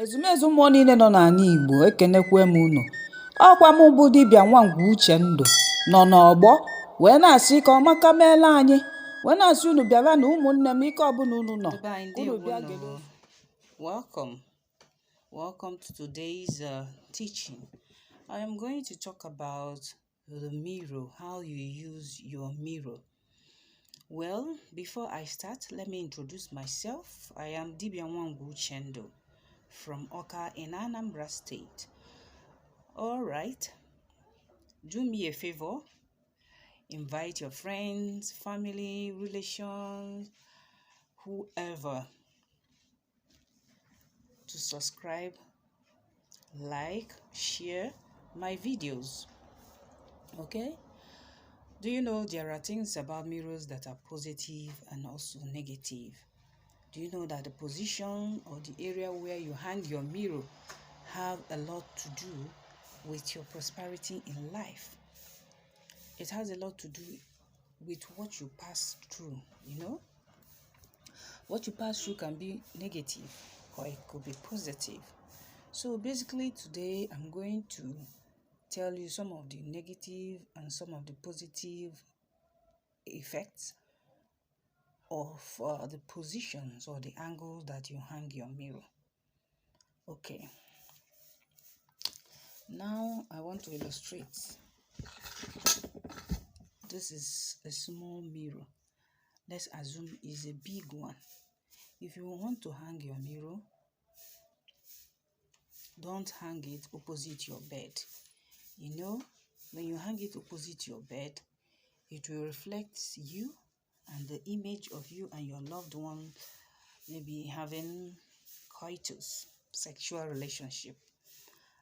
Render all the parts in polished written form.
Ezumezu mmụọ niile nọ n'ala Igbo ekenekwe m unu. Ọkwa m bụ dibịa Nwangwu Uchendụ nọ n'ọgbọ wee na-asị ka ọmaka meela anyị wee na-asị unu bịara na ụmụnne m ike ọbụla unu nọ unu bịa gele. Welcome to today's teaching. I am going to talk about the mirror, how you use your mirror. Well, before I start, let me introduce myself. I am Dibia Nwangwu Uchendụ from Occult in Anambra State. All right, do me a favor, invite your friends, family, relations, whoever to subscribe, like, share my videos. Okay? Do you know there are things about mirrors that are positive and also negative? Do you know that the position or the area where you hang your mirror have a lot to do with your prosperity in life? It has a lot to do with what you pass through, you know? What you pass through can be negative or it could be positive. So basically today I'm going to tell you some of the negative and some of the positive effects of the positions or the angles that you hang your mirror. Okay. Now I want to illustrate. This is a small mirror. Let's assume it's a big one. If you want to hang your mirror, don't hang it opposite your bed. You know, when you hang it opposite your bed, it will reflect you and the image of you and your loved one maybe having coitus, sexual relationship,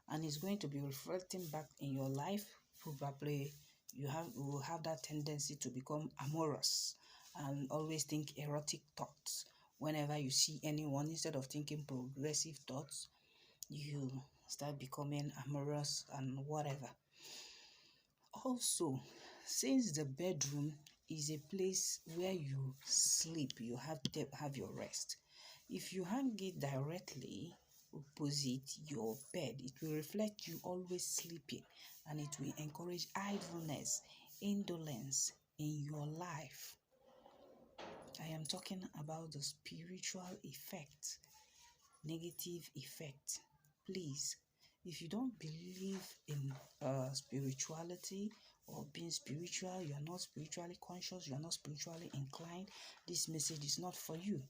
and it's going to be reflecting back in your life. Probably you will have that tendency to become amorous and always think erotic thoughts. Whenever you see anyone, instead of thinking progressive thoughts, you start becoming amorous and whatever. Also, since the bedroom is a place where you sleep, you have your rest. If you hang it directly opposite your bed, it will reflect you always sleeping, and it will encourage idleness, indolence in your life. I am talking about the spiritual effect, negative effect. Please, if you don't believe in spirituality or being spiritual, you are not spiritually conscious, you are not spiritually inclined, this message is not for you.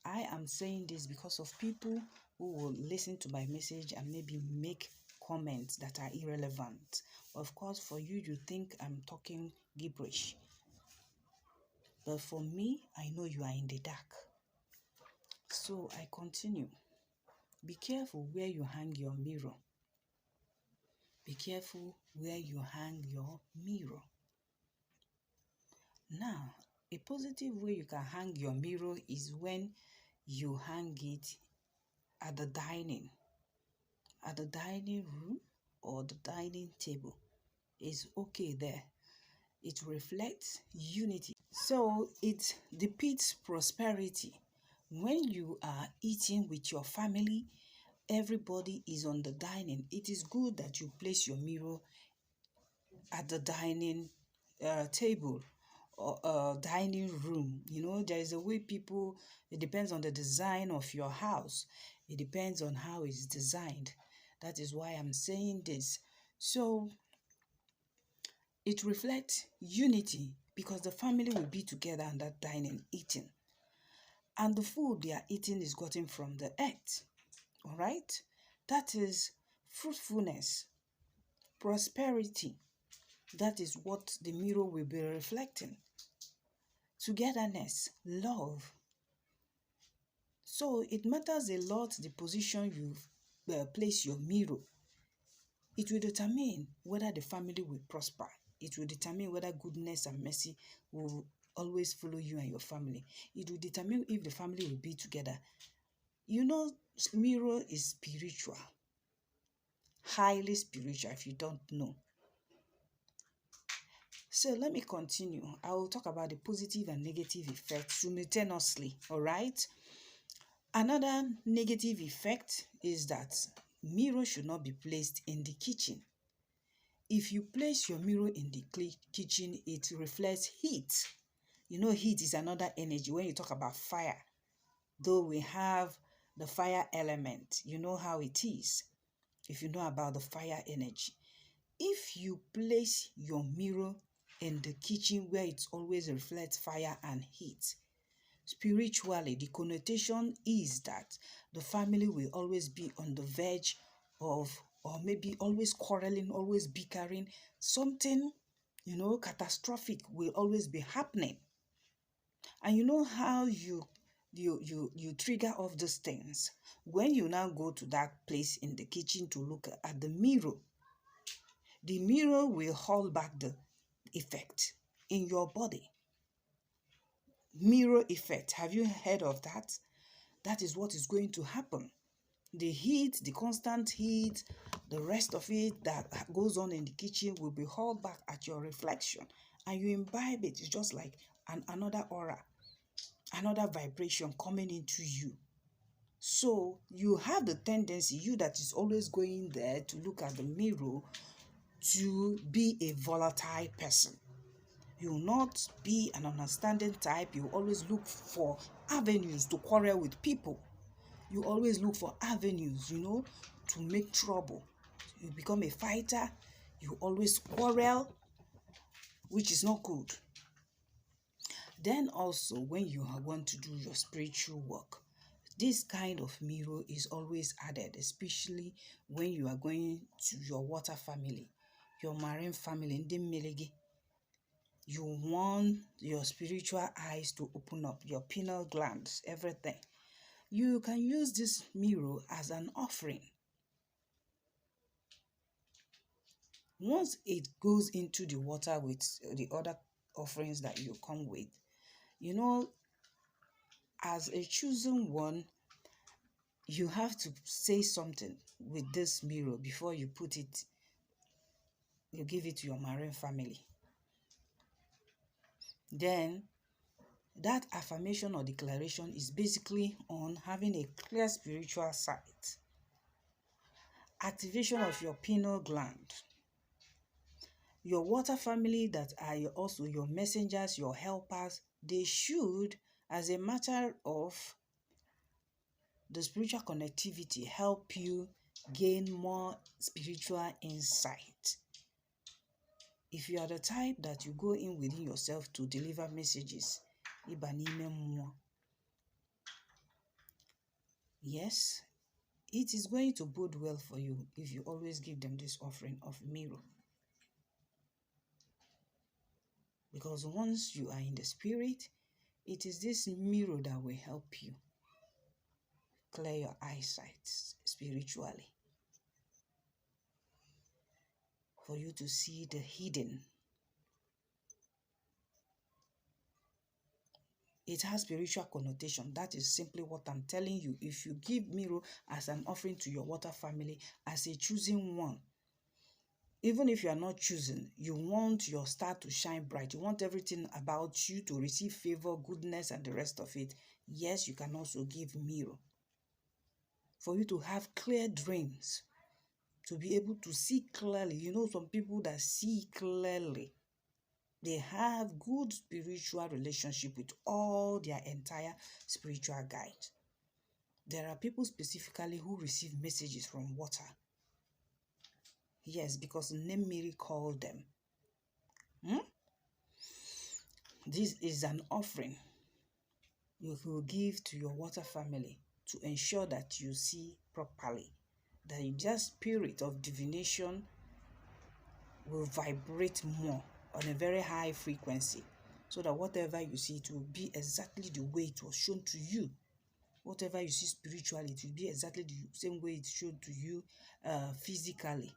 I am saying this because of people who will listen to my message and maybe make comments that are irrelevant. Of course, for you, you think I'm talking gibberish. But for me, I know you are in the dark. So I continue. Be careful where you hang your mirror. Be careful where you hang your mirror. Now, a positive way you can hang your mirror is when you hang it at the dining room or the dining table. It's okay there. It reflects unity. So it depicts prosperity. When you are eating with your family, everybody is on the dining. It is good that you place your mirror at the dining table or dining room. You know, there is a way people, it depends on the design of your house. It depends on how it's designed. That is why I'm saying this. So it reflects unity because the family will be together on that dining eating. And the food they are eating is gotten from the earth. All right? That is fruitfulness, prosperity. That is what the mirror will be reflecting. Togetherness, love. So it matters a lot the position you place your mirror. It will determine whether the family will prosper. It will determine whether goodness and mercy will always follow you and your family. It will determine if the family will be together. You know, mirror is spiritual. Highly spiritual if you don't know. So let me continue. I will talk about the positive and negative effects simultaneously, all right? Another negative effect is that mirror should not be placed in the kitchen. If you place your mirror in the kitchen, it reflects heat. You know, heat is another energy. When you talk about fire, though we have the fire element, you know how it is. If you know about the fire energy, if you place your mirror in the kitchen where it always reflects fire and heat, spiritually, the connotation is that the family will always be on the verge of, or maybe always quarreling, always bickering. Something, catastrophic will always be happening. And you know how you trigger off those things when you now go to that place in the kitchen to look at the mirror. The mirror will hold back the effect in your body. Mirror effect. Have you heard of that? That is what is going to happen. The heat, the constant heat, the rest of it that goes on in the kitchen will be held back at your reflection, and you imbibe it. It's just like another aura, another vibration coming into you. So you have the tendency, you that is always going there to look at the mirror, to be a volatile person. You will not be an understanding type. You always look for avenues to quarrel with people. You always look for avenues, to make trouble. You become a fighter. You always quarrel, which is not good. Then also, when you want to do your spiritual work, this kind of mirror is always added, especially when you are going to your water family, your marine family, you want your spiritual eyes to open up, your pineal glands, everything. You can use this mirror as an offering. Once it goes into the water with the other offerings that you come with, as a chosen one, you have to say something with this mirror before you put it, you give it to your marine family. Then that affirmation or declaration is basically on having a clear spiritual sight, activation of your pineal gland. Your water family that are also your messengers, your helpers, they should, as a matter of the spiritual connectivity, help you gain more spiritual insight. If you are the type that you go in within yourself to deliver messages, yes, it is going to bode well for you if you always give them this offering of mirror. Because once you are in the spirit, it is this mirror that will help you clear your eyesight spiritually, for you to see the hidden. It has spiritual connotation. That is simply what I'm telling you. If you give mirror as an offering to your water family, as a choosing one, even if you are not chosen, you want your star to shine bright. You want everything about you to receive favor, goodness, and the rest of it. Yes, you can also give mirror. For you to have clear dreams, to be able to see clearly. Some people that see clearly, they have good spiritual relationship with all their entire spiritual guide. There are people specifically who receive messages from water. Yes, because name Mary called them. This is an offering you will give to your water family to ensure that you see properly, that your spirit of divination will vibrate more on a very high frequency, so that whatever you see, it will be exactly the way it was shown to you. Whatever you see spiritually, it will be exactly the same way it's shown to you physically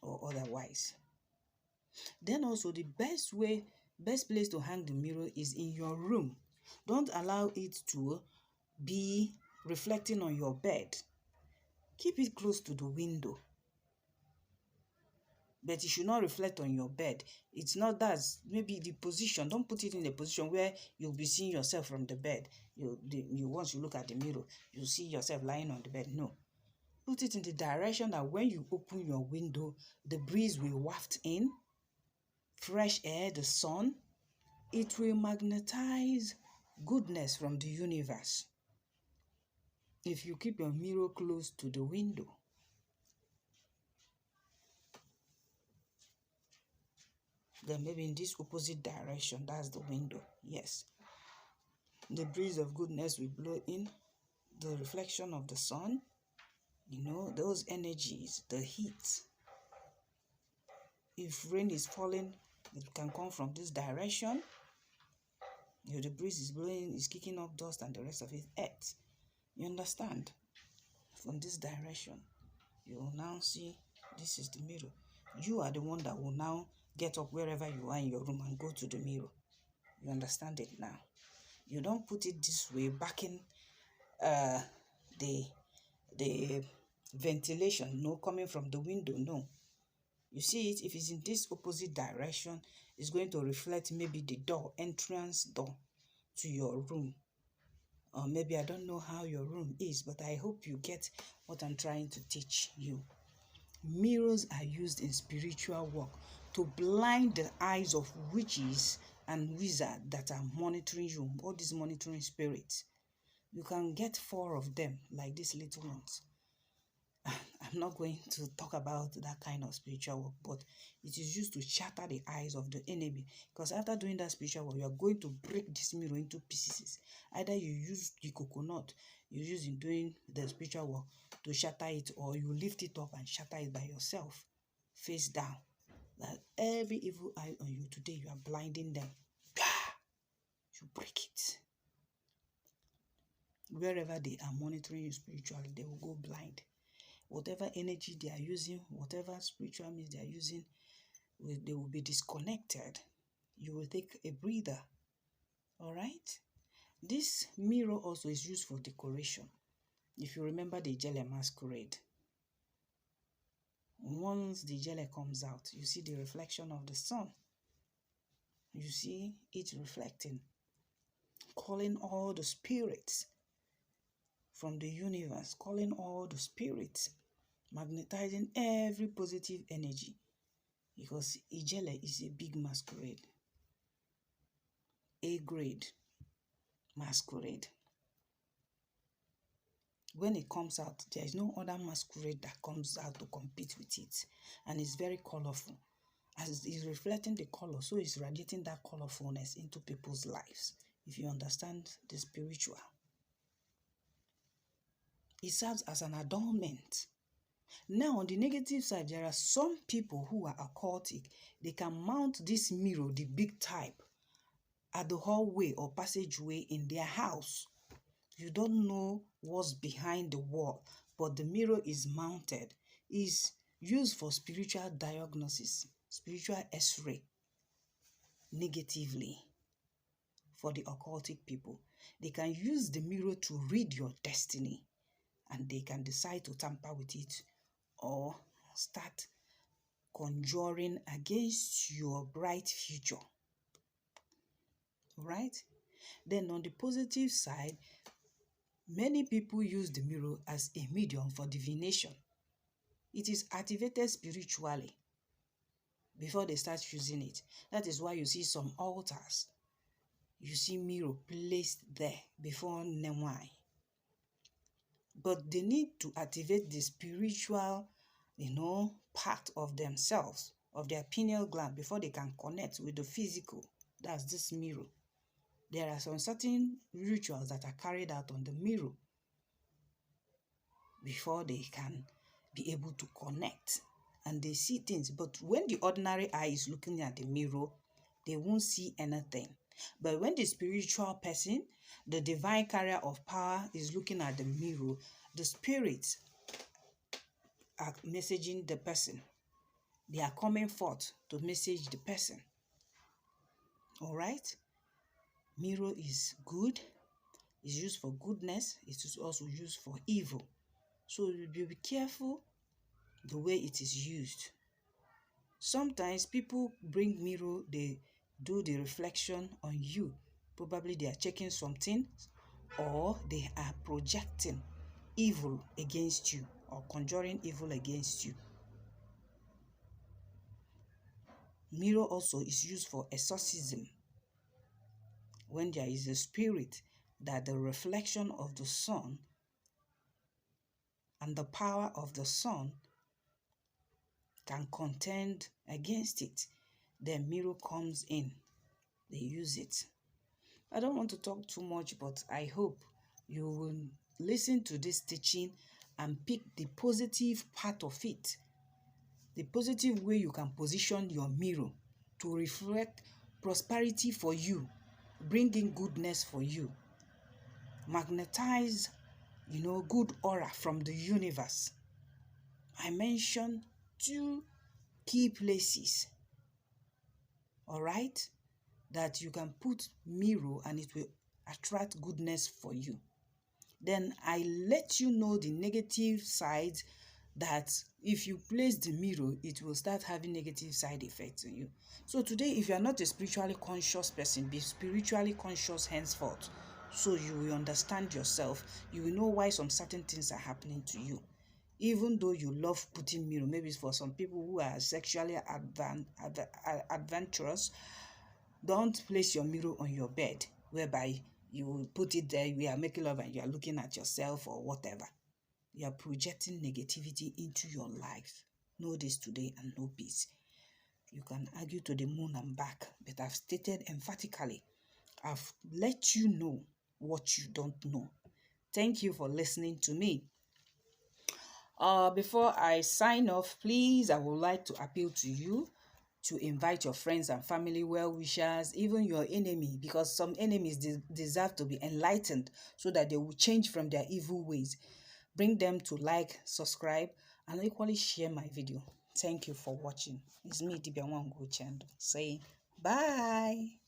or otherwise. Then also, the best place to hang the mirror is in your room. Don't allow it to be reflecting on your bed. Keep it close to the window. but it should not reflect on your bed. It's not that. Maybe the position, don't put it in a position where you'll be seeing yourself from the bed. Once you look at the mirror, you see yourself lying on the bed. No. Put it in the direction that when you open your window, the breeze will waft in, fresh air, the sun. It will magnetize goodness from the universe. If you keep your mirror close to the window, then maybe in this opposite direction, that's the window. Yes. The breeze of goodness will blow in, the reflection of the sun, those energies, the heat. If rain is falling, it can come from this direction. The breeze is blowing, is kicking up dust and the rest of it, earth. You understand? From this direction, you will now see this is the mirror. You are the one that will now get up wherever you are in your room and go to the mirror. You understand it now? You don't put it this way, backing the ventilation, no, coming from the window, no. You see it, if it's in this opposite direction, it's going to reflect maybe the door, entrance door to your room. Or maybe I don't know how your room is, but I hope you get what I'm trying to teach you. Mirrors are used in spiritual work to blind the eyes of witches and wizards that are monitoring you, all these monitoring spirits. You can get 4 of them, like these little ones. I'm not going to talk about that kind of spiritual work, but it is used to shatter the eyes of the enemy. Because after doing that spiritual work, you are going to break this mirror into pieces. Either you use the coconut you use in doing the spiritual work to shatter it, or you lift it up and shatter it by yourself, face down. That every evil eye on you today, you are blinding them. You break it. Wherever they are monitoring you spiritually, they will go blind. Whatever energy they are using, whatever spiritual means they are using, they will be disconnected. You will take a breather. All right? This mirror also is used for decoration. If you remember the Ijele masquerade, once the Ijele comes out, you see the reflection of the sun. You see it reflecting, calling all the spirits from the universe, calling all the spirits, magnetizing every positive energy, because Ijele is a big masquerade, A-grade masquerade. When it comes out, there is no other masquerade that comes out to compete with it, and it's very colorful. As it's reflecting the color, so it's radiating that colorfulness into people's lives. If you understand the spiritual, it serves as an adornment. Now, on the negative side, there are some people who are occultic. They can mount this mirror, the big type, at the hallway or passageway in their house. You don't know what's behind the wall, but the mirror is mounted. Is used for spiritual diagnosis, spiritual x-ray, negatively. For the occultic people, they can use the mirror to read your destiny, and they can decide to tamper with it or start conjuring against your bright future. Right? Then on the positive side, many people use the mirror as a medium for divination. It is activated spiritually before they start using it. That is why you see some altars, you see mirror placed there before Nemwai. But they need to activate the spiritual, part of themselves, of their pineal gland, before they can connect with the physical. That's this mirror. There are some certain rituals that are carried out on the mirror before they can be able to connect. And they see things. But when the ordinary eye is looking at the mirror, they won't see anything. But when the spiritual person, the divine carrier of power, is looking at the mirror, the spirits are messaging the person. They are coming forth to message the person. All right? Mirror is good. It's used for goodness. It is also used for evil. So be careful the way it is used. Sometimes people bring mirror, they do the reflection on you. Probably they are checking something, or they are projecting evil against you or conjuring evil against you. Mirror also is used for exorcism. When there is a spirit that the reflection of the sun and the power of the sun can contend against it, then mirror comes in. They use it. I don't want to talk too much, but I hope you will listen to this teaching and pick the positive part of it, the positive way you can position your mirror to reflect prosperity for you, bring in goodness for you, magnetize, good aura from the universe. I mentioned 2 key places, all right, that you can put mirror and it will attract goodness for you. Then I let you know the negative sides, that if you place the mirror, it will start having negative side effects on you. So today, if you are not a spiritually conscious person, be spiritually conscious henceforth, so you will understand yourself. You will know why some certain things are happening to you. Even though you love putting mirror, maybe it's for some people who are sexually adventurous, don't place your mirror on your bed, whereby you will put it there, we are making love and you are looking at yourself or whatever. You are projecting negativity into your life. Know this today and know peace. You can argue to the moon and back, but I've stated emphatically, I've let you know what you don't know. Thank you for listening to me. Before I sign off, please, I would like to appeal to you to invite your friends and family, well-wishers, even your enemy, because some enemies deserve to be enlightened so that they will change from their evil ways. Bring them to like, subscribe, and equally share my video. Thank you for watching. It's me, Dibia Wangu Chendo, saying bye.